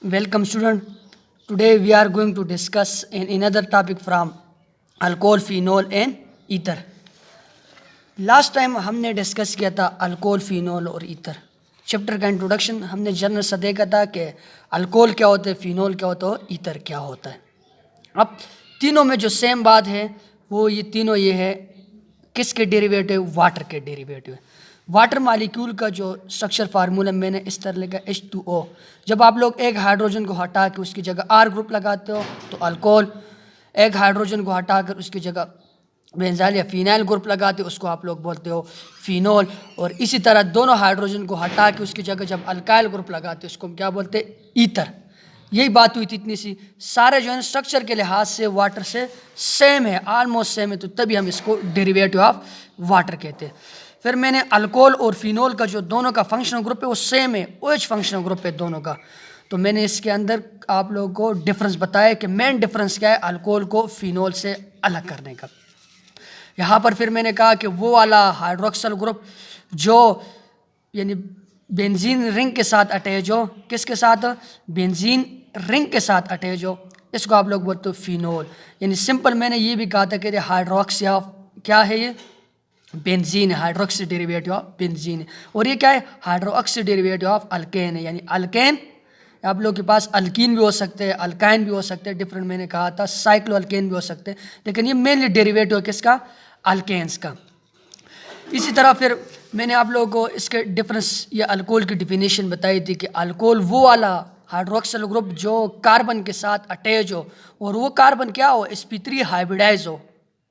Welcome student. Today we are going to discuss another topic from alcohol, phenol and ether. Last time हमने discuss किया था alcohol, phenol और ether. Chapter का introduction हमने general सा देखा था कि अल्कोहल क्या होता है, फिनोल क्या होता है और ईथर क्या होता है। अब तीनों में जो सेम बात है वो ये तीनों ये है, किसके डेरिवेटिव? वाटर के डेरिवेटिव। वाटर मालिक्यूल का जो स्ट्रक्चर फार्मूला मैंने इस तरह लिखा H2O। जब आप लोग एक हाइड्रोजन को हटा के उसकी जगह R ग्रुप लगाते हो तो अल्कोहल, एक हाइड्रोजन को हटा कर उसकी जगह बेंजाइल या फिनाइल ग्रुप लगाते हो उसको आप लोग बोलते हो फिनोल। और इसी तरह दोनों हाइड्रोजन को हटा के उसकी जगह जब अल्काइल ग्रुप लगाते हो उसको हम क्या बोलते हैं? ईथर। यही बात हुई थी इतनी सी, सारे जो है स्ट्रक्चर के लिहाज से वाटर से सेम है, ऑलमोस्ट सेम है, तो तभी हम इसको डेरिवेटिव ऑफ वाटर कहते हैं। फिर मैंने अल्कोहल और फिनोल का जो दोनों का फंक्शनल ग्रुप है वो सेम है, OH फंक्शनल ग्रुप है दोनों का। तो मैंने इसके अंदर आप लोगों को डिफरेंस बताया कि मेन डिफरेंस क्या है अल्कोहल को फिनोल से अलग करने का। यहाँ पर फिर मैंने कहा कि वो वाला हाइड्रोक्सल ग्रुप जो यानी बेंजीन रिंग के साथ अटैच हो, किसके साथ? बेंजीन रिंग के साथ अटैच हो, इसको आप लोग बोलते हो फिनोल। यानी सिंपल मैंने ये भी कहा था कि हाइड्रोक्सी ऑफ क्या है, ये बेंजीन है, हाइड्रोक्सी डेरिवेटिव ऑफ बेंजीन है। और ये क्या है? हाइड्रोक्सी डेरिवेटिव ऑफ अल्केन है। यानी अल्केन आप लोग के पास अल्कीन भी हो सकते हैं, अल्काइन भी हो सकते हैं, डिफरेंट मैंने कहा था, साइक्लो अल्केन भी हो सकते हैं, लेकिन ये मेनली डेरिवेटिव है किसका? अल्केन्स का। इसी तरह फिर मैंने आप लोगों को इसके डिफरेंस या अल्कोहल की डिफिनेशन बताई थी कि अल्कोहल वो वाला हाइड्रोक्सल ग्रुप जो कार्बन के साथ अटैच हो और वो कार्बन क्या हो? sp3 हाइब्रिडाइज हो,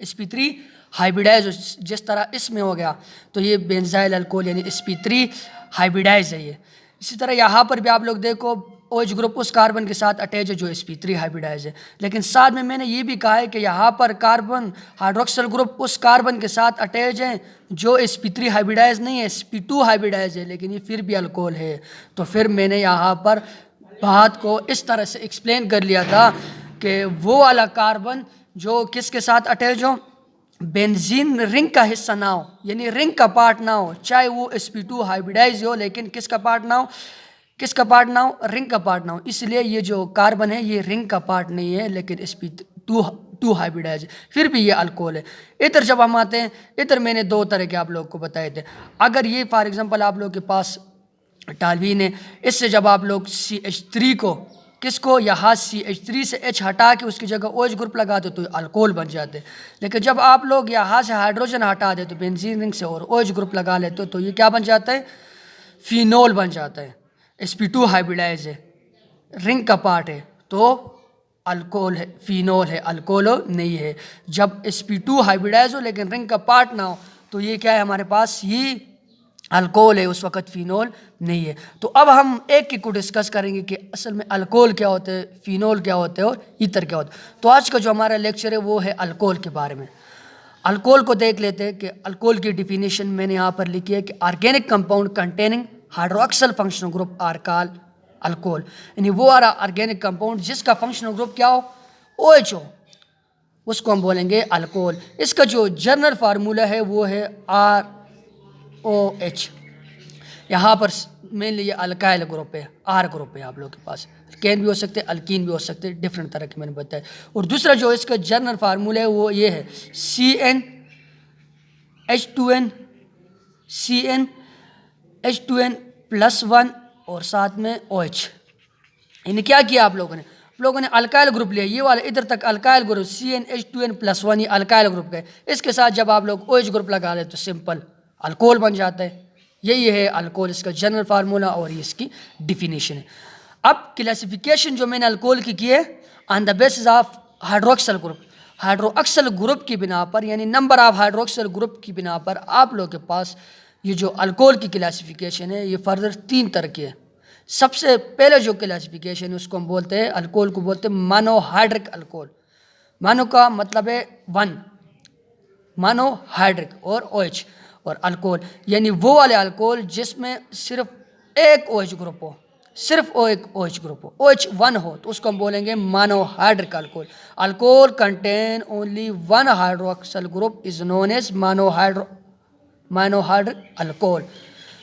sp3 हाइब्रिडाइज हो, जिस तरह इसमें हो गया तो ये बेंजाइल अल्कोहल यानी sp3 हाइब्रिडाइज है ये। इसी तरह यहाँ पर भी आप लोग देखो OH ग्रुप उस कार्बन के साथ अटैच है जो sp3 हाइब्रिडाइज है, लेकिन साथ में मैंने ये भी कहा है कि यहाँ पर कार्बन हाइड्रोक्सल ग्रुप उस कार्बन के साथ अटैच है जो sp3 हाइब्रिडाइज नहीं है, sp2 हाइब्रिडाइज है, लेकिन ये फिर भी अल्कोहल है। तो फिर मैंने यहाँ पर बात को इस तरह से एक्सप्लेन कर लिया था कि वो वाला कार्बन जो किसके साथ अटैच हो? बेंजीन रिंग का हिस्सा ना हो, यानी रिंग का पार्ट ना हो, चाहे वो sp2 हाइब्रिडाइज हो, लेकिन किसका पार्ट ना हो? किसका पार्ट ना हो? रिंग का पार्ट ना हो। इसलिए ये जो कार्बन है ये रिंग का पार्ट नहीं है, लेकिन sp2 हाइब्रिडाइज है, फिर भी ये अल्कोहल है। इधर जब हम आते हैं, इधर मैंने दो तरह के आप लोग को बताए थे। अगर ये फॉर एग्जांपल आप लोग के पास टालवीन है, इससे जब आप लोग CH3 को किसको यहाँ CH3 से H हटा के उसकी जगह OH ग्रुप लगा दो तो अल्कोहल बन जाते। लेकिन जब आप लोग यहाँ से हाइड्रोजन हटा दे तो बेंजीन रिंग से और OH ग्रुप लगा लेते हो तो ये क्या बन जाता है? फिनोल बन जाता है। sp2 हाइब्रिडाइज है, रिंग का पार्ट है, तो अल्कोहल है, फिनोल है, अल्कोहल नहीं है। जब sp2 हाइब्रिडाइज हो लेकिन रिंग का पार्ट ना हो तो ये क्या है हमारे पास? ये अल्कोहल है, उस वक्त फिनोल नहीं है। तो अब हम एक एक को डिस्कस करेंगे कि असल में अल्कोहल क्या होते हैं, फिनोल क्या होते हैं और ईथर क्या होता है। तो आज का जो हमारा लेक्चर है वो है अल्कोहल के बारे में। अल्कोहल को देख लेते हैं कि अल्कोहल की डिफिनेशन मैंने यहाँ पर लिखी है कि organic compound containing hydroxyl functional group are called alcohol. यानी वो वाला ऑर्गेनिक कंपाउंड जिसका फंक्शनल ग्रुप क्या हो? OH हो, उसको हम बोलेंगे अल्कोहल। इसका जो जनरल फार्मूला है वो है ROH। यहाँ पर मेनली ये अल्काइल ग्रुप है, R ग्रुप है। आप लोग के पास अल्केन भी हो सकते हैं, अल्कीन भी हो सकते हैं, डिफरेंट तरह के मैंने बताया। और दूसरा जो इसका जनरल फार्मूला है वो ये है CnH2n+1 और साथ में OH। यानी क्या किया आप लोगों ने अल्काइल ग्रुप लिया, ये वाला इधर तक अल्काइल ग्रुप CnH2n+1 ये अल्काइल ग्रुप का है। इसके साथ जब आप लोग OH ग्रुप लगा ले तो सिंपल अल्कोहल बन जाता है। यही है अल्कोहल, इसका जनरल फार्मूला और ये इसकी डिफिनेशन है। अब क्लासिफिकेशन जो मैंने अल्कोहल की है on the basis of hydroxyl group, hydroxyl group की बिना पर, यानी नंबर ऑफ हाइड्रोक्सल ग्रुप की बिना पर आप लोग के पास ये जो अल्कोहल की क्लासिफिकेशन है ये फर्दर 3 तरह की है। सबसे पहले जो क्लासिफिकेशन है उसको हम बोलते हैं, अल्कोहल को बोलते हैं मोनोहाइड्रिक अल्कोहल। मोनो का मतलब है 1, मोनोहाइड्रिक और OH, और अल्कोहल यानी वो वाले अल्कोहल जिसमें सिर्फ एक OH ग्रुप हो, सिर्फ एक OH ग्रुप हो, OH 1 हो, तो उसको हम बोलेंगे monohydric alcohol. Alcohol contain only 1 hydroxyl group is known as monohydric alcohol.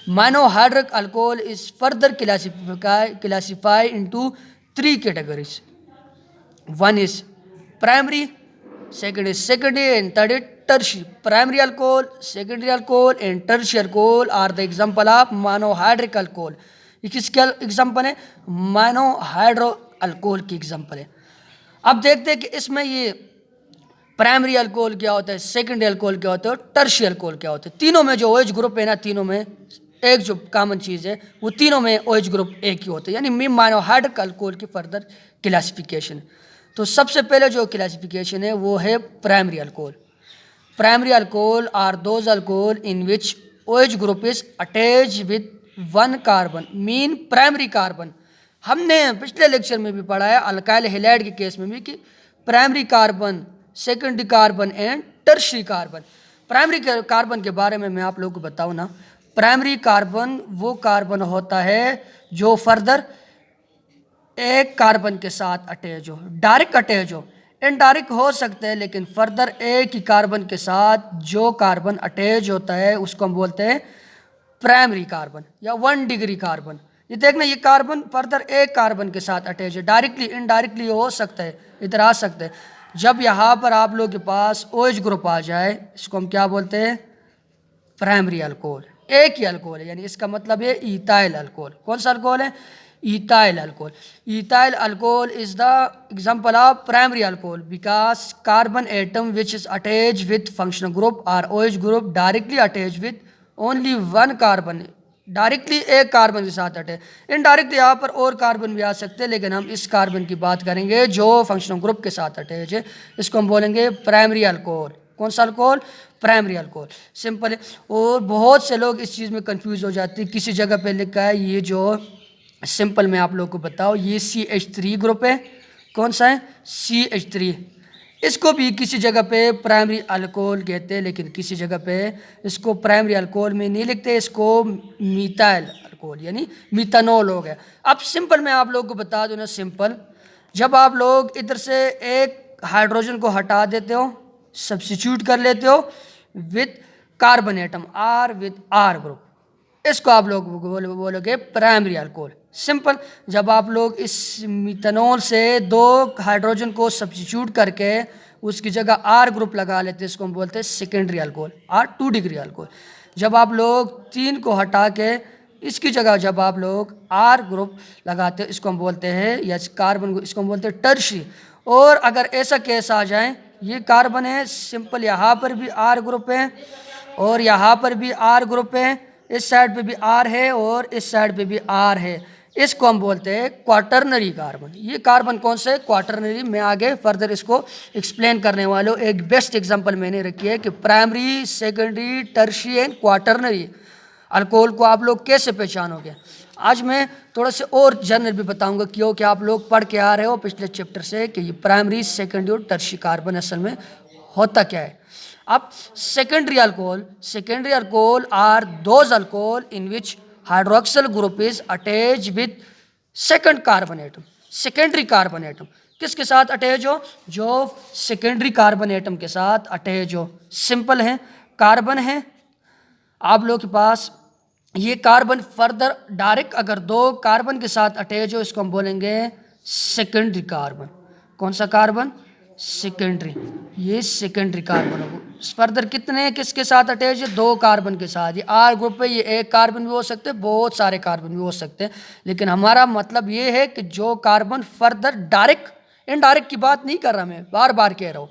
Monohydric alcohol is further classified into 3 categories. One is primary, second is secondary, and third is tertiary. Primary alcohol, secondary alcohol, and tertiary alcohol are the example of monohydric alcohol. ये किसके example है? मोनोहाइड्रो alcohol की example है. अब देखते हैं कि इसमें ये प्राइमरी अल्कोहल क्या होता है, सेकेंडरी अल्कोहल क्या होता है और टर्शियरी अल्कोहल क्या होता है. तीनों में जो OH ग्रुप है ना, तीनों में एक जो कॉमन चीज़ है वो तीनों में OH ग्रुप एक ही होता है, यानी मोनोहाइड्रिक अल्कोहल की फर्दर क्लासिफिकेशन. तो सबसे पहले जो क्लासिफिकेशन है वो है primary alcohol. Primary alcohol are those alcohol in which OH group is attach with 1 carbon, mean primary carbon. हमने पिछले लेक्चर में भी पढ़ा है अल्काइल हैलाइड के केस में भी कि primary carbon, secondary carbon and tertiary carbon. Primary carbon के बारे में मैं आप लोगों को बताऊं ना, प्राइमरी कार्बन वो कार्बन होता है जो फर्दर एक कार्बन के साथ अटैच हो, डायरेक्ट अटैच हो, इनडायरेक्ट हो सकते हैं, लेकिन फर्दर एक ही कार्बन के साथ जो कार्बन अटैच होता है उसको हम बोलते हैं प्राइमरी कार्बन या 1 डिग्री कार्बन. ये देखना, ये कार्बन फर्दर एक कार्बन के साथ अटैच है, डायरेक्टली इनडायरेक्टली हो सकता है, इधर आ सकते हैं. जब यहाँ पर आप लोगों के पास OH ग्रुप आ जाए, इसको हम क्या बोलते हैं? Primary alcohol. एक ही अल्कोहल है, यानी इसका मतलब है इथाइल अल्कोहल. कौन सा अल्कोहल है? Ethyl alcohol. Ethyl alcohol is the example of primary alcohol because carbon atom which is attach with functional group और OH group directly attach with only 1 carbon, directly एक कार्बन के साथ attach. Indirect यहाँ पर और carbon भी आ सकते हैं, लेकिन हम इस कार्बन की बात करेंगे जो फंक्शनल ग्रुप के साथ अटैच है. इसको हम बोलेंगे प्राइमरी अल्कोहल. कौन सा अल्कोहल? Primary alcohol. सिंपल है. और बहुत से लोग इस चीज़ में कंफ्यूज हो जाते हैं. किसी जगह पे लिखा है, ये जो सिंपल मैं आप लोगों को बताऊँ, ये CH3 ग्रुप है. कौन सा है? CH3. इसको भी किसी जगह पे प्राइमरी अल्कोहल कहते हैं, लेकिन किसी जगह पे इसको प्राइमरी अल्कोहल में नहीं लिखते, इसको मीथाइल अल्कोहल यानी मिथानॉल हो गया. अब सिंपल मैं आप लोगों को बता दूं ना, सिंपल, जब आप लोग इधर से एक हाइड्रोजन को हटा देते हो, सब्स्टिट्यूट कर लेते हो with carbon atom R with R group, इसको आप लोग बोलोगे प्राइमरी अल्कोहल. सिंपल. जब आप लोग इस मिथानॉल से 2 हाइड्रोजन को सब्स्टिट्यूट करके उसकी जगह R ग्रुप लगा लेते हैं, इसको हम बोलते हैं सेकेंडरी अल्कोहल और 2 डिग्री अल्कोहल. जब आप लोग 3 को हटा के इसकी जगह जब आप लोग R ग्रुप लगाते हैं, इसको हम बोलते हैं, या कार्बन को इसको हम बोलते हैं टर्शियरी. और अगर ऐसा केस आ जाए, ये कार्बन है, सिंपल, यहाँ पर भी R ग्रुप है और यहाँ पर भी R ग्रुप है, इस साइड पे भी R है और इस साइड पे भी R है, इसको हम बोलते हैं क्वाटरनरी कार्बन. ये कार्बन कौन सा है? क्वाटरनरी. मैं आगे फर्दर इसको एक्सप्लेन करने वाला हूँ. एक बेस्ट एग्जांपल मैंने रखी है कि primary, secondary, tertiary and quaternary alcohol को आप लोग कैसे पहचानोगे. आज मैं थोड़ा से और जनरल भी बताऊंगा, क्योंकि आप लोग पढ़ के आ रहे हो पिछले चैप्टर से कि ये प्राइमरी, सेकेंडरी और टर्शियरी कार्बन असल में होता क्या है. अब secondary alcohol are those alcohol in which hydroxyl group is attach with second carbon atom. Secondary carbon atom किसके साथ अटैच हो? जो सेकेंडरी कार्बन एटम के साथ अटैच हो. सिंपल है, कार्बन है आप लोग के पास, ये कार्बन फर्दर डायरेक्ट अगर 2 कार्बन के साथ अटैच हो, इसको हम बोलेंगे सेकेंडरी कार्बन. कौन सा कार्बन? सेकेंडरी. ये सेकेंडरी कार्बन हो. फर्दर कितने किसके साथ अटैच है? 2 कार्बन के साथ. ये R ग्रुप पे ये एक कार्बन भी हो सकते हैं, बहुत सारे कार्बन भी हो सकते हैं, लेकिन हमारा मतलब ये है कि जो कार्बन फर्दर डायरेक्ट, इनडायरेक्ट की बात नहीं कर रहा, मैं बार बार कह रहा हूँ,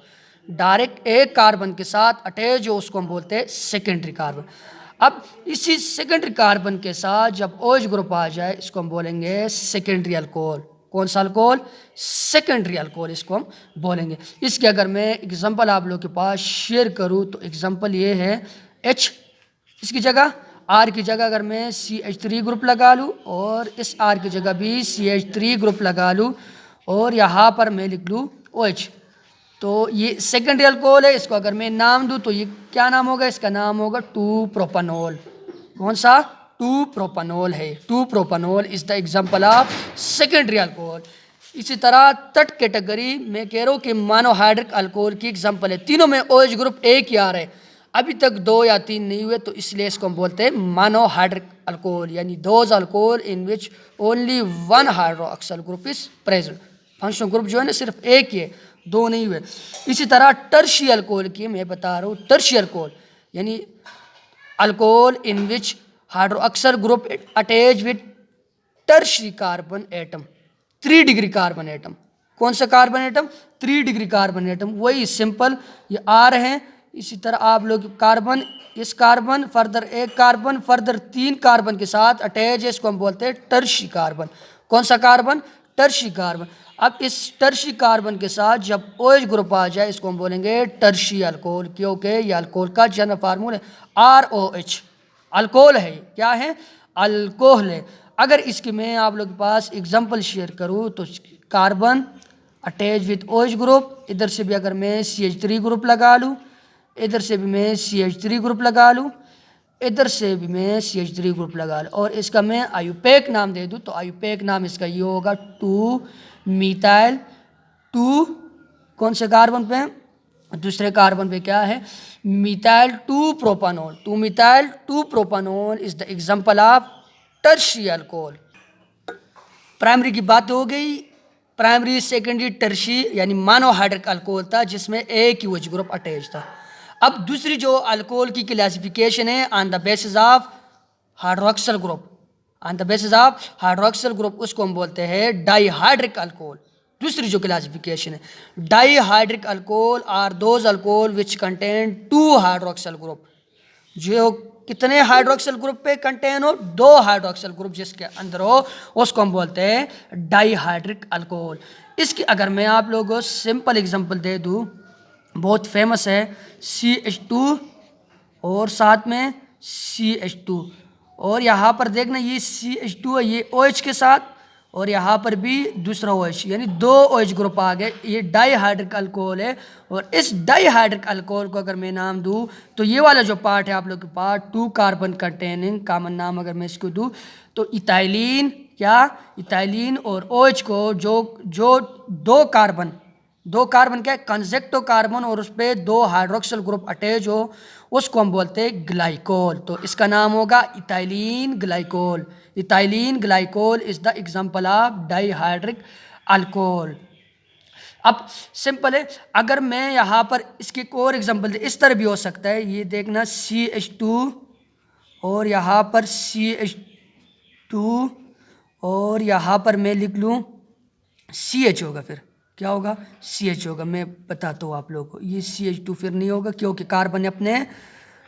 डायरेक्ट एक कार्बन के साथ अटैच हो, उसको हम बोलते हैं सेकेंडरी कार्बन. अब इसी सेकेंडरी कार्बन के साथ जब OH ग्रुप आ जाए, इसको हम बोलेंगे सेकेंडरी अल्कोहल. कौन सा अल्कोहल? सेकेंडरी अल्कोहल इसको हम बोलेंगे. इसके अगर मैं एग्जांपल आप लोगों के पास शेयर करूं तो एग्जांपल ये है H, इसकी जगह R की जगह अगर मैं CH3 ग्रुप लगा लूं और इस R की जगह भी CH3 ग्रुप लगा लूं और यहाँ पर मैं लिख लूँ OH, तो ये सेकेंडरी अल्कोहल है. इसको अगर मैं नाम दूं तो ये क्या नाम होगा? इसका नाम होगा 2 प्रोपानॉल. कौन सा? 2 प्रोपानॉल है. 2 propanol is the example of secondary alcohol. इसी तरह थर्ड कैटेगरी मैं कह रहा हूँ कि मोनोहाइड्रिक अल्कोहल की एग्जांपल है. तीनों में OH ग्रुप एक ही आ रहा है. अभी तक 2 या 3 नहीं हुए, तो इसलिए इसको हम बोलते हैं मोनोहाइड्रिक अल्कोहल, यानी those alcohol in which only one hydroxyl group is present. Functional group जो है ना सिर्फ एक ही है, 2 नहीं हुए। इसी तरह टर्शी अल्कोहल की मैं बता रहा हूँ, टर्शी अल्कोहल यानी alcohol in which hydroxyl group attach with tertiary carbon atom, 3 degree carbon atom. कौन सा carbon atom? 3 degree carbon atom. वही सिंपल ये आर है। इसी तरह आप लोग कार्बन, इस कार्बन फर्दर एक कार्बन फर्दर 3 कार्बन के साथ अटैच है, इसको हम बोलते हैं टर्शी कार्बन। कौन सा कार्बन? Tertiary carbon. अब इस टर्शी कार्बन के साथ जब OH ग्रुप आ जाए, इसको हम बोलेंगे टर्शी अल्कोहल, क्योंकि ये अल्कोहल का जनरल फार्मूला है ROH। अल्कोहल है, क्या है? अल्कोहल है। अगर इसकी मैं आप लोग के पास एग्जांपल शेयर करूँ तो carbon attach with OH group, इधर से भी अगर मैं CH3 ग्रुप लगा लूँ, इधर से भी मैं CH3 ग्रुप लगा लूँ, इधर से भी मैं CH3 ग्रुप लगा लूँ, और इसका मैं आयुपेक नाम दे दूँ, तो आयुपेक नाम इसका ये होगा 2 मिथाइल 2, कौन से कार्बन पे? दूसरे कार्बन पे क्या है? Methyl 2 propanol. 2 methyl 2 propanol is the example of tertiary alcohol. Primary की बात हो गई। प्राइमरी, सेकेंडरी, टर्शी यानी मोनोहाइड्रिक अल्कोहल था जिसमें एक ही OH ग्रुप अटैच था। अब दूसरी जो अल्कोहल की क्लासिफिकेशन है on the basis of hydroxyl group, on the basis of hydroxyl group, उसको हम बोलते हैं डाइहाइड्रिक अल्कोहल। दूसरी जो क्लासिफिकेशन है, dihydric alcohol are those alcohol which contain 2 hydroxyl group, जो कितने हाइड्रोक्सिल ग्रुप पे कंटेन हो? 2 हाइड्रोक्सिल ग्रुप जिसके अंदर हो, उसको हम बोलते हैं डाइहाइड्रिक अल्कोहल। इसकी अगर मैं आप लोगों को सिंपल एग्जांपल दे दूं, बहुत फेमस है, CH2 और साथ में CH2, और यहाँ पर देखना ये CH2 है, ये OH के साथ, और यहाँ पर भी दूसरा OH, यानी 2 OH ग्रुप आ गए। ये डाइहाइड्रिक अल्कोहल है। और इस डाइहाइड्रिक अल्कोहल को अगर मैं नाम दूँ तो ये वाला जो पार्ट है आप लोग के पास 2 कार्बन कंटेनिंग कॉमन नाम अगर मैं इसको दूँ तो इथाइलिन, क्या? इथाइलिन और OH को जो जो 2 कार्बन क्या है? कंसेक्टो कार्बन, और उस पर 2 हाइड्रोक्सिल ग्रुप अटैच हो, उसको हम बोलते हैं ग्लाइकोल। तो इसका नाम होगा ethylene glycol. Ethylene glycol is the example of dihydric alcohol. अब सिंपल है, अगर मैं यहाँ पर इसके एक और एग्जांपल दे, इस तरह भी हो सकता है, ये देखना CH2 और यहाँ पर CH2 और यहाँ पर मैं लिख लूँ CH होगा, फिर क्या होगा? CH होगा। मैं बताता हूँ आप लोगों को, ये CH2 फिर नहीं होगा क्योंकि कार्बन अपने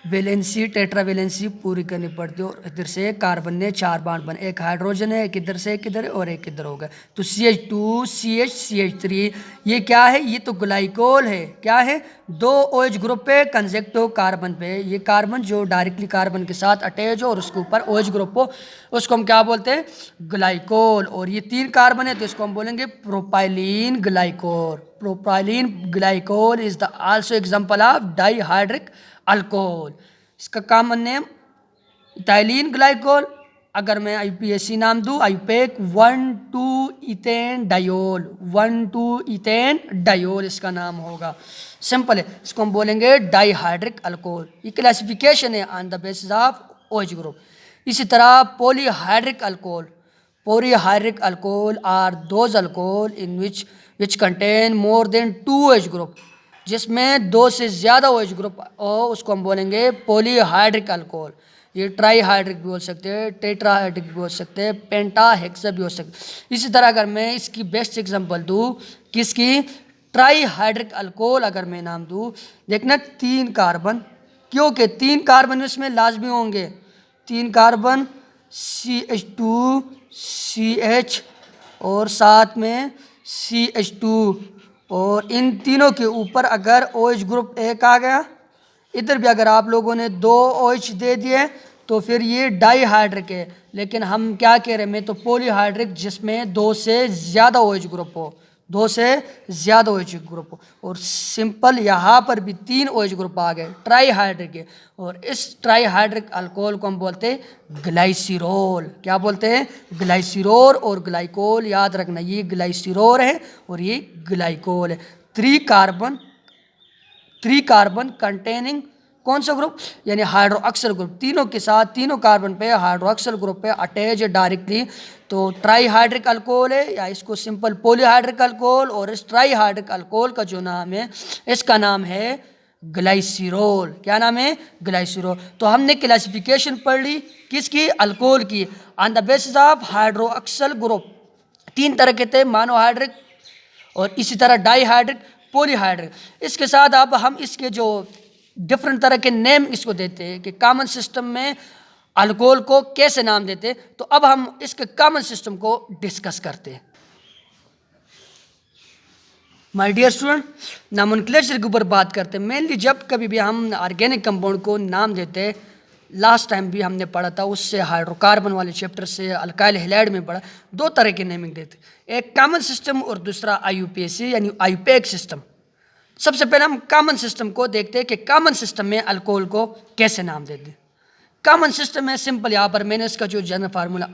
वैलेंसी टेट्रावैलेंसी पूरी करनी पड़ती है, और इधर से कार्बन ने 4 बॉन्ड बने, एक हाइड्रोजन है, एक इधर से एक इधर है और एक इधर होगा, तो CH2 CH CH3, ये क्या है? ये तो ग्लाइकोल है। क्या है? 2 OH ग्रुप पे कंसेक्टो कार्बन पे, ये कार्बन जो डायरेक्टली कार्बन के साथ अटैच हो और उसके ऊपर OH ग्रुप हो, उसको हम क्या बोलते हैं? ग्लाइकोल। और ये 3 कार्बन है तो इसको हम बोलेंगे propylene glycol. Propylene glycol is the also example of dihydric alcohol. इसका कॉमन नेम इथाइलिन ग्लाइकोल। अगर मैं IUPAC नाम दूं, IUPAC 1,2 ethane diol, 1,2 ethane diol इसका नाम होगा। सिंपल है, इसको हम बोलेंगे डाइहाइड्रिक अल्कोहल। ये क्लासिफिकेशन है on the basis of OH group. इसी तरह polyhydric alcohol, polyhydric alcohol are those alcohol in which contain more than 2 OH group, जिसमें 2 से ज़्यादा OH ग्रुप हो, उसको हम बोलेंगे पॉलीहाइड्रिक अल्कोहल। ये ट्राईहाइड्रिक भी बोल सकते हैं, टेट्राहाइड्रिक भी बोल सकते हैं, पेंटाहेक्सा भी हो सकते हैं। इसी तरह अगर मैं इसकी बेस्ट एग्जांपल दूँ, किसकी? ट्राईहाइड्रिक अल्कोहल अगर मैं नाम दूँ, देखना 3 कार्बन, क्योंकि 3 कार्बन इसमें लाजमी होंगे, 3 कार्बन CH2 CH और साथ में CH2, और इन तीनों के ऊपर अगर OH ग्रुप एक आ गया, इधर भी अगर आप लोगों ने 2 OH दे दिए तो फिर ये डाइहाइड्रिक है। लेकिन हम क्या कह रहे हैं, मैं तो पॉलीहाइड्रिक जिसमें 2 से ज़्यादा OH ग्रुप हो, 2 से ज़्यादा OH ग्रुप हो। और सिंपल यहाँ पर भी 3 OH ग्रुप आ गए, ट्राईहाइड्रिक है। और इस ट्राईहाइड्रिक अल्कोहल को हम बोलते हैं ग्लाइसिरोल। क्या बोलते हैं? ग्लाइसिरोल और ग्लाइकोल। याद रखना, ये ग्लाइसिरोल है और ये ग्लाइकोल है। 3 कार्बन कंटेनिंग कौन सा ग्रुप, यानी हाइड्रोक्सिल ग्रुप, तीनों के साथ तीनों कार्बन पे हाइड्रोक्सिल ग्रुप पे अटैच है डायरेक्टली, तो ट्राईहाइड्रिक अल्कोहल है, या इसको सिंपल पॉलीहाइड्रिक अल्कोहल। और इस ट्राईहाइड्रिक अल्कोहल का जो नाम है, इसका नाम है ग्लाइसिरोल। क्या नाम है? ग्लाइसिरोल। तो हमने क्लासिफिकेशन पढ़ ली किसकी? अल्कोहल की, on the basis of hydroxyl group. तीन तरह के थे, मोनोहाइड्रिक और इसी तरह डाईहाइड्रिक, पॉलीहाइड्रिक। इसके साथ अब हम इसके जो डिफरेंट तरह के नेम इसको देते हैं कि कॉमन सिस्टम में अल्कोहल को कैसे नाम देते हैं। तो अब हम इसके कॉमन सिस्टम को डिस्कस करते हैं। माय डियर स्टूडेंट, नॉमेनक्लेचर के ऊपर बात करते हैं। मेनली जब कभी भी हम ऑर्गेनिक कंपाउंड को नाम देते हैं, लास्ट टाइम भी हमने पढ़ा था, उससे हाइड्रोकार्बन वाले चैप्टर से अल्काइल हैलाइड में पढ़ा, दो तरह के नेमिंग देते, एक कॉमन सिस्टम और दूसरा IUPAC यानी आईयूपैक सिस्टम। सबसे पहले हम कॉमन सिस्टम को देखते हैं कि कॉमन सिस्टम में अल्कोहल को कैसे नाम देते हैं। कॉमन सिस्टम है सिंपल, यहाँ पर मैंने इसका जो जनरल फार्मूला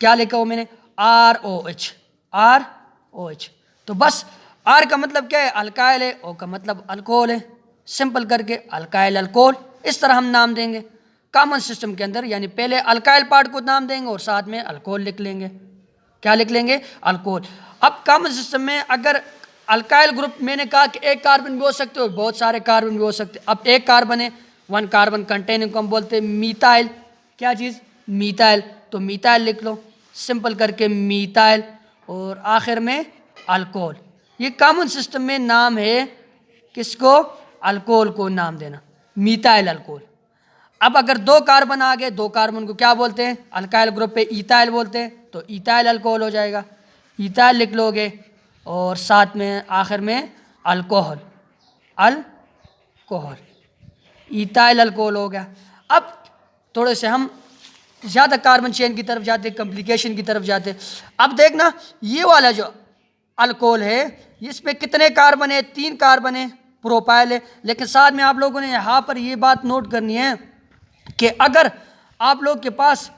क्या लिखा हुआ मैंने, ROH। ROH तो बस R का मतलब क्या है? अल्काइल है, O का मतलब अल्कोहल है। सिंपल करके अल्काइल अल्कोहल, इस तरह हम नाम देंगे कॉमन सिस्टम के अंदर, यानी पहले अल्काइल पार्ट को नाम देंगे और साथ में अल्कोहल लिख लेंगे। क्या लिख लेंगे? अल्कोहल। अब कॉमन सिस्टम में अगर अल्काइल ग्रुप, मैंने कहा कि एक कार्बन भी हो सकते हो, बहुत सारे कार्बन भी हो सकते। अब एक कार्बन है, वन कार्बन कंटेनिंग को हम बोलते हैं मीथाइल। क्या चीज़? मीथाइल। तो मीथाइल लिख लो, सिंपल करके मीथाइल, और आखिर में अल्कोहल। ये कॉमन सिस्टम में नाम है किसको? अल्कोहल को नाम देना, मीथाइल अल्कोहल। अब अगर दो कार्बन आ गए, दो कार्बन को क्या बोलते हैं? अल्काइल ग्रुप पे इथाइल बोलते हैं, तो इथाइल अल्कोहल हो जाएगा, इथाइल लिख लोगे, और साथ में आखिर में अल्कोहल, अल्कोहल, इथाइल अल्कोहल हो गया। अब थोड़े से हम ज़्यादा कार्बन चेन की तरफ जाते, कॉम्प्लिकेशन की तरफ जाते। अब देखना ये वाला जो अल्कोहल है, इसमें कितने कार्बन है? 3 कार्बन है, प्रोपाइल है। लेकिन साथ में आप लोगों ने यहाँ पर ये बात नोट करनी है कि अगर आप लोग के पास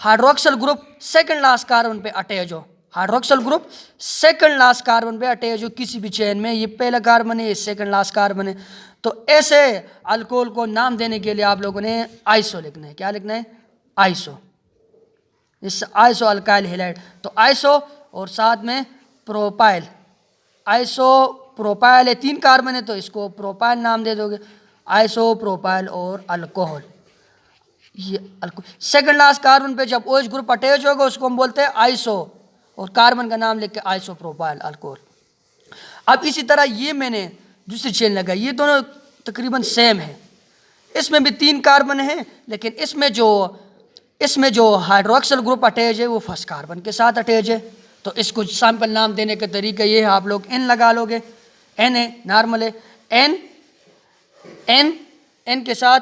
hydroxyl group second last carbon पे अटैच हो, hydroxyl group second last carbon पे अटैच हो किसी भी चेन में, ये पहला कार्बन है, ये सेकंड लास्ट कार्बन है, तो ऐसे अल्कोहल को नाम देने के लिए आप लोगों ने आइसो लिखना है। क्या लिखना है? आइसो। इस आइसो अल्काइल हैलाइड, तो आइसो और साथ में प्रोपाइल। आइसो प्रोपाइल है, 3 कार्बन है, तो इसको प्रोपाइल नाम दे दोगे, आइसो प्रोपाइल और अल्कोहल। ये अल्कोहल सेकंड लास्ट कार्बन पे जब OH ग्रुप अटैच होगा उसको हम बोलते हैं आइसो, और कार्बन का नाम लिख के आइसो प्रोपाइल अल्कोहल। अब इसी तरह ये मैंने दूसरी चेन लगाई, ये दोनों तकरीबन सेम है, इसमें भी 3 कार्बन है, लेकिन इसमें जो हाइड्रोक्सिल ग्रुप अटैच है वो फर्स्ट कार्बन के साथ अटैच है। तो इसको सैंपल नाम देने का तरीका ये है, आप लोग N लगा लोगे, N है, नॉर्मल है, N के साथ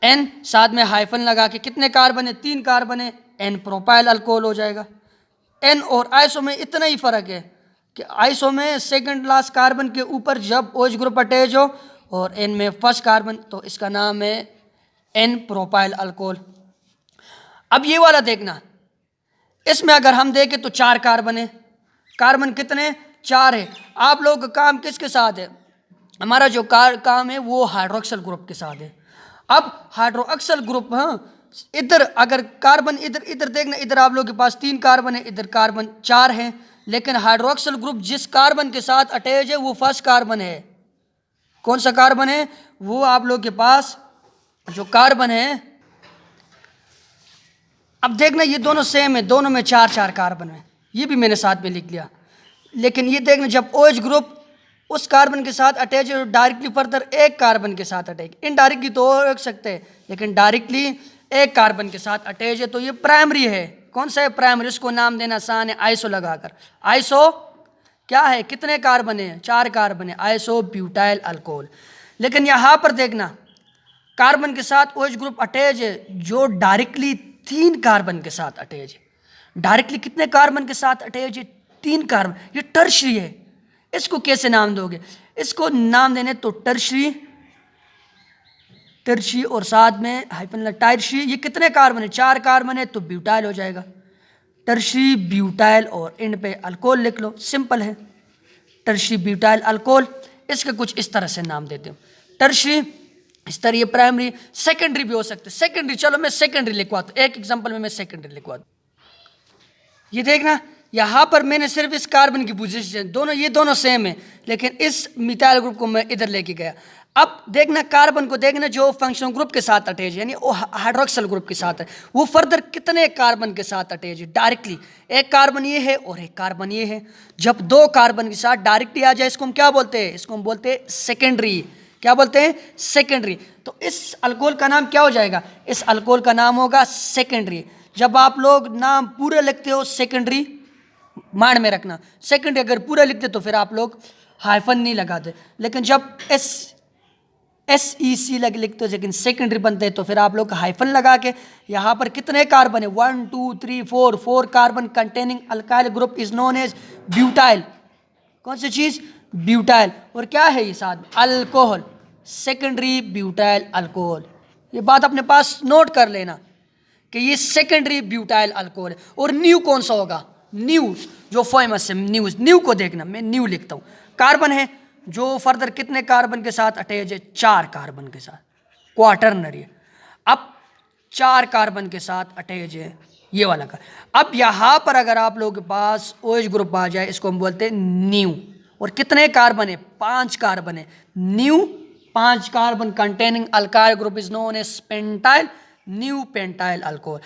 N साथ में हाइफन लगा के, कितने कार्बन है? 3 कार्बन है, N प्रोपाइल अल्कोहल हो जाएगा। N और आइसो में इतना ही फ़र्क है कि आइसो में सेकंड लास्ट कार्बन के ऊपर जब OH ग्रुप अटैच हो, और N में फर्स्ट कार्बन, तो इसका नाम है N प्रोपाइल अल्कोहल। अब ये वाला देखना, इसमें अगर हम देखें तो 4 कार्बन है, कार्बन कितने? 4 है। आप लोग का काम किसके साथ है? हमारा जो काम है वो हाइड्रोक्सिल ग्रुप के साथ है। अब हाइड्रोक्सिल ग्रुप, हाँ, इधर अगर कार्बन इधर देखना, इधर आप लोग के पास 3 कार्बन है, इधर कार्बन 4 है, लेकिन हाइड्रोक्सिल ग्रुप जिस कार्बन के साथ अटैच है वो फर्स्ट कार्बन है। कौन सा कार्बन है? वो आप लोग के पास जो कार्बन है, अब देखना ये दोनों सेम है, दोनों में 4 कार्बन है, ये भी मैंने साथ में लिख लिया। लेकिन ये देखना जब OH ग्रुप उस कार्बन के साथ अटैच है, डायरेक्टली फर्दर एक कार्बन के साथ अटैच, इनडायरेक्टली तो रख सकते हैं, लेकिन डायरेक्टली एक कार्बन के साथ अटैच है, तो ये प्राइमरी है। कौन सा है? प्राइमरी। इसको नाम देना आसान है, आइसो लगाकर। आइसो क्या है? कितने कार्बन है? 4 कार्बन है, आइसो ब्यूटाइल अल्कोहल। लेकिन यहाँ पर देखना कार्बन के साथ OH ग्रुप अटैच है जो डायरेक्टली 3 कार्बन के साथ अटैच है। डायरेक्टली कितने कार्बन के साथ अटैच है? 3 कार्बन। ये टर्शरी है, इसको कैसे नाम दोगे? इसको नाम देने तो टर्शी और साथ में हाइफन टायरशी। ये कितने कार्बन है? 4 कार्बन है, तो ब्यूटाइल हो जाएगा, टर्शी ब्यूटाइल, और इन पे अल्कोहल लिख लो, सिंपल है, टर्शी ब्यूटाइल अल्कोहल। इसके कुछ इस तरह से नाम देते हो। टर्शरी, इस तरह ये प्राइमरी, सेकेंडरी भी हो सकते हैं। सेकेंडरी, चलो मैं सेकेंडरी लिखवाता हूँ, एक एग्जांपल में मैं सेकेंडरी लिखवाता हूँ। ये देखना, यहाँ पर मैंने सिर्फ इस कार्बन की पोजीशन, दोनों ये दोनों सेम है, लेकिन इस मिथाइल ग्रुप को मैं इधर लेके गया। अब देखना कार्बन को, देखना जो फंक्शनल ग्रुप के साथ अटैच है, यानी वो हाइड्रोक्सिल ग्रुप के साथ है, वो फर्दर कितने कार्बन के साथ अटैच है डायरेक्टली। एक कार्बन ये है और एक कार्बन ये है। जब दो कार्बन के साथ डायरेक्टली आ जाए, इसको हम क्या बोलते हैं? इसको हम बोलते हैं सेकेंडरी। क्या बोलते हैं? सेकेंडरी। तो इस अल्कोहल का नाम क्या हो जाएगा? इस अल्कोहल का नाम होगा सेकेंडरी। जब आप लोग नाम पूरे लिखते हो सेकेंडरी, माइंड में रखना, सेकेंडरी अगर पूरा लिखते तो फिर आप लोग हाइफन नहीं लगाते, लेकिन जब SEC लिखते हो लेकिन सेकेंडरी बनते हैं तो फिर आप लोग हाइफन लगा के, यहाँ पर कितने कार्बन है? 1 2 3 4 carbon containing alkyl group is known as butyl. कौन सी चीज? ब्यूटाइल। और क्या है ये साथ? Alcohol, secondary butyl alcohol. ये बात अपने पास नोट कर लेना कि ये सेकेंडरी ब्यूटाइल अल्कोहल है। और न्यू कौन सा होगा? न्यू जो फेमस है, न्यू को देखना, मैं न्यू लिखता हूँ। कार्बन है जो फर्दर कितने कार्बन के साथ अटैच है? 4 कार्बन के साथ, क्वाटरनरी है। अब 4 कार्बन के साथ अटैच है ये वाला का। अब यहाँ पर अगर आप लोगों के पास OH ग्रुप आ जाए, इसको हम बोलते हैं न्यू। और कितने कार्बन है? 5 कार्बन है। New 5 carbon containing alkyl group is known as pentyl, new pentyl alcohol.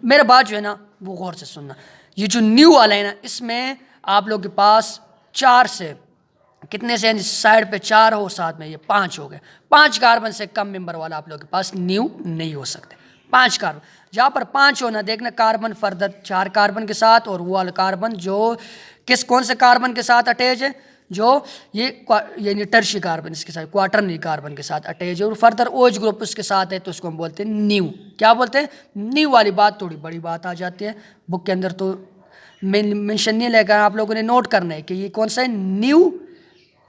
मेरे बात जो है ना वो गौर से सुनना, ये जो न्यू वाला है ना, इसमें आप लोग के पास 4 से कितने से साइड पे 4 हो, साथ में ये 5 हो गए। 5 कार्बन से कम मेंबर वाला आप लोग के पास न्यू नहीं हो सकते। 5 कार्बन, जहाँ पर 5 होना, देखना कार्बन फर्दर 4 कार्बन के साथ, और वो वाला कार्बन जो कौन से कार्बन के साथ अटैच है? जो ये टर्शी कार्बन इसके साथ, क्वाटरनरी कार्बन के साथ अटैच है, और फर्दर OH ग्रुप उसके साथ है, तो उसको हम बोलते हैं न्यू। क्या बोलते हैं? न्यू वाली बात थोड़ी बड़ी बात आ जाती है, बुक के अंदर तो मेंशन नहीं लेकर आप लोगों ने नोट करना है कि ये कौन सा है? न्यू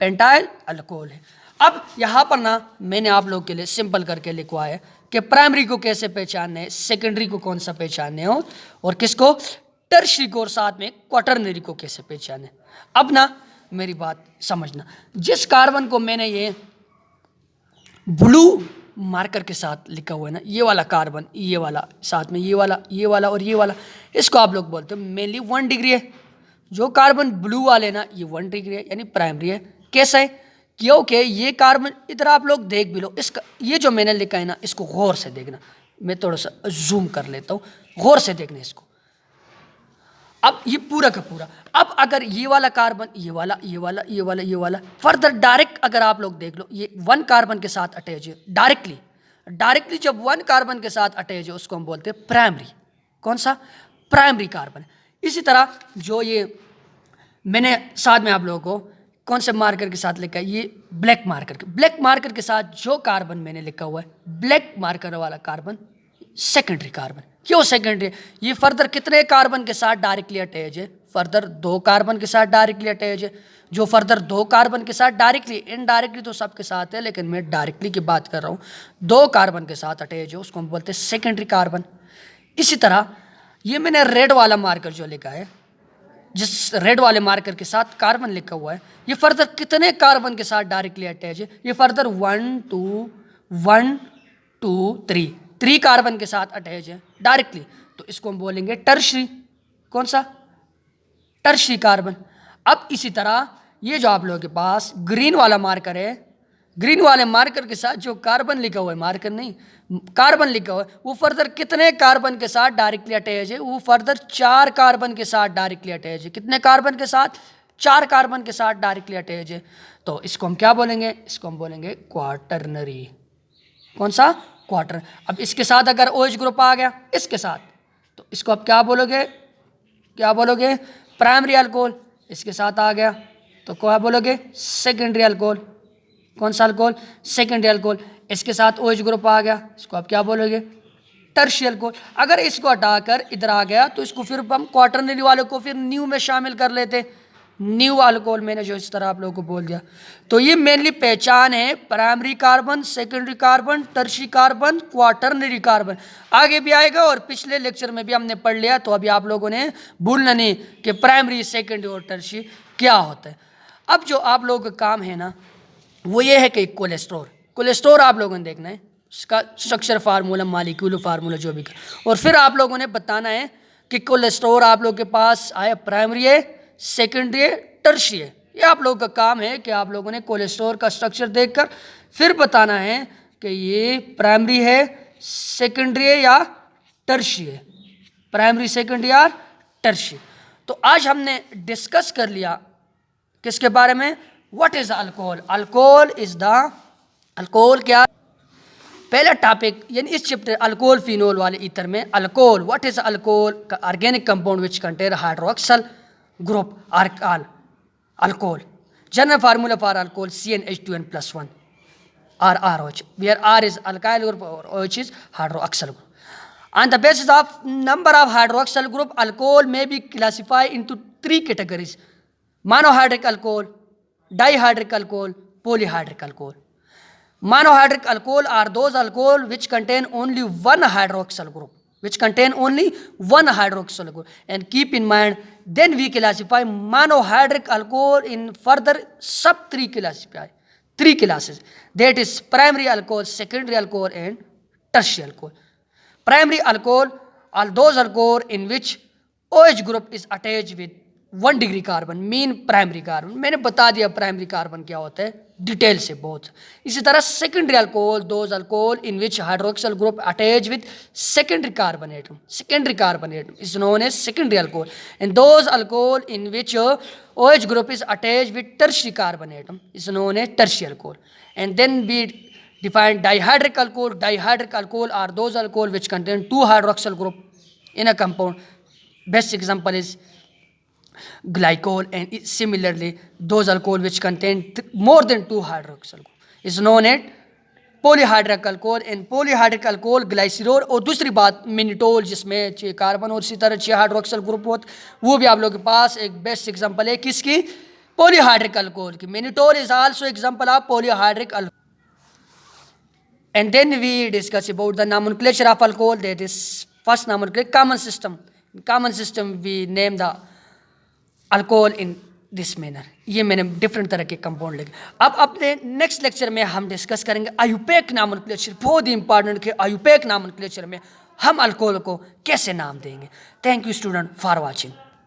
पेंटाइल अल्कोहल है। अब यहाँ पर ना मैंने आप लोग के लिए सिंपल करके लिखवा है कि प्राइमरी को कैसे पहचानना है, सेकेंडरी को कौन सा पहचानने हो, और किसको? टर्शरी को, और साथ में क्वाटरनरी को कैसे पहचाने। अब ना मेरी बात समझना, जिस कार्बन को मैंने ये ब्लू मार्कर के साथ लिखा हुआ है ना, ये वाला कार्बन, ये वाला साथ में ये वाला और ये वाला, इसको आप लोग बोलते हो मेनली 1 डिग्री है। जो कार्बन ब्लू वाले ना, ये 1 डिग्री है, यानी प्राइमरी है। कैसा है? क्योंकि ये कार्बन, इधर आप लोग देख भी लो, इसका ये जो मैंने लिखा है ना, इसको गौर से देखना। मैं थोड़ा सा जूम कर लेता हूँ, गौर से देखना इसको। अब ये पूरा का पूरा, अब अगर ये वाला कार्बन, ये वाला फर्दर डायरेक्ट अगर आप लोग देख लो, ये 1 कार्बन के साथ अटैच है डायरेक्टली जब 1 कार्बन के साथ अटैच है, उसको हम बोलते हैं प्राइमरी। कौन सा? Primary carbon. इसी तरह जो ये मैंने साथ में आप लोगों को कौन से मार्कर के साथ लिखा है? ये ब्लैक मार्कर के साथ जो कार्बन मैंने लिखा हुआ है, ब्लैक मार्कर वाला कार्बन सेकेंडरी कार्बन। क्यों सेकेंडरी? ये फर्दर कितने कार्बन के साथ डायरेक्टली अटैच है? फर्दर 2 कार्बन के साथ डायरेक्टली अटैच है। जो फर्दर 2 कार्बन के साथ डायरेक्टली, इनडायरेक्टली तो सबके साथ है, लेकिन मैं डायरेक्टली की बात कर रहा हूँ, 2 कार्बन के साथ अटैच है, उसको हम बोलते हैं सेकेंडरी कार्बन। इसी तरह ये मैंने रेड वाला मार्कर जो लिखा है, जिस रेड वाले मार्कर के साथ कार्बन लिखा हुआ है, ये फर्दर कितने कार्बन के साथ डायरेक्टली अटैच है? ये फर्दर 1 2 3 कार्बन के साथ अटैच है डायरेक्टली, तो इसको हम बोलेंगे टर्शरी। कौन सा? Tertiary carbon. अब इसी तरह ये जो आप लोगों के पास ग्रीन वाला मार्कर है, ग्रीन वाले मार्कर के साथ जो कार्बन लिखा हुआ है, मार्कर नहीं कार्बन लिखा हुआ है, वो फर्दर कितने कार्बन के साथ डायरेक्टली अटैच है? वो फर्दर 4 कार्बन के साथ डायरेक्टली अटैच है। कितने कार्बन के साथ? 4 कार्बन के साथ डायरेक्टली अटैच है। तो इसको हम क्या बोलेंगे? इसको हम बोलेंगे क्वाटरनरी। कौन सा? क्वार्टर। अब इसके साथ अगर OH ग्रुप आ गया इसके साथ, तो इसको आप क्या बोलोगे? Primary alcohol. इसके साथ आ गया तो क्या बोलोगे? Secondary alcohol. कौन सा अल्कोहल? Secondary alcohol. इसके साथ OH ग्रुप आ गया, इसको आप क्या बोलोगे? Tertiary alcohol. अगर इसको हटाकर इधर आ गया तो इसको फिर हम क्वाटरनरी वाले को फिर न्यू में शामिल कर लेते, न्यू अल्कोहल। मैंने जो इस तरह आप लोगों को बोल दिया, तो ये मेनली पहचान है primary carbon, secondary carbon, tertiary carbon, quaternary carbon. आगे भी आएगा और पिछले लेक्चर में भी हमने पढ़ लिया, तो अभी आप लोगों ने भूलना नहीं कि प्राइमरी, सेकेंडरी और टर्शियरी क्या होता है। अब जो आप लोगों का काम है ना, वो ये है कि कोलेस्ट्रॉल, कोलेस्ट्रॉल आप लोगों ने देखना है, उसका स्ट्रक्चर फार्मूला, मालिक्यूल फार्मूला जो भी, और फिर आप लोगों ने बताना है कि कोलेस्ट्रॉल आप लोगों के पास आया प्राइमरी है, सेकेंडरी है, टर्शियरी है। ये आप लोगों का काम है कि आप लोगों ने कोलेस्ट्रॉल का स्ट्रक्चर देखकर फिर बताना है कि ये प्राइमरी है, सेकेंडरी है या टर्शियरी है, प्राइमरी, सेकेंडरी या टर्शियरी। तो आज हमने डिस्कस कर लिया किसके बारे में, what is alcohol. Alcohol is the, alcohol क्या, पहला टॉपिक यानी इस चैप्टर अल्कोहल फिनोल वाले ईथर में alcohol, what is alcohol, organic compound which contain hydroxyl group alcohol, alcohol, general formula for alcohol CnH2n+1 or ROH, where R is alkyl group or OH is hydroxyl group. On the basis of number of hydroxyl group, alcohol may be classified into 3 categories: monohydric alcohol, dihydric alcohol, polyhydric alcohol. Monohydric alcohol are those alcohol which contain only one hydroxyl group, and keep in mind, then we classify monohydric alcohol in further sub 3 classes, that is primary alcohol, secondary alcohol and tertiary alcohol. Primary alcohol are those alcohol in which OH group is attached with 1 degree carbon, mean primary carbon. मैंने बता दिया primary carbon क्या होता है detail से बहुत। इसी तरह secondary alcohol, those alcohol in which hydroxyl group attach with secondary carbon atom is known as secondary alcohol, and those alcohol in which OH group is attached with tertiary carbon atom is known as tertiary alcohol. And then we define dihydric alcohol. Dihydric alcohol are those alcohol which contain 2 hydroxyl group in a compound. Best example is glycol, and similarly those alcohol which contain more than 2 hydroxyl group is known as polyhydric alcohol. And polyhydric alcohol glycerol, और दूसरी बात मिनिटोल जिसमें 6 carbon और इसी तरह 6 hydroxyl group होते, वो भी आप लोगों के पास एक बेस्ट एग्जांपल है किसकी, polyhydric alcohol की। Mannitol is also example of polyhydric alcohol. And then we discuss about the nomenclature of alcohol. That is first nomenclature, common system. In common system we name the alcohol in this manner. ये मैंने different तरह के compound लिखे। अब अपने next lecture में हम discuss करेंगे आयुपेक नॉमेनक्लेचर। बहुत ही इंपॉर्टेंट कि आयुपेक नॉमेनक्लेचर में हम अल्कोहल को कैसे नाम देंगे। Thank you student for watching.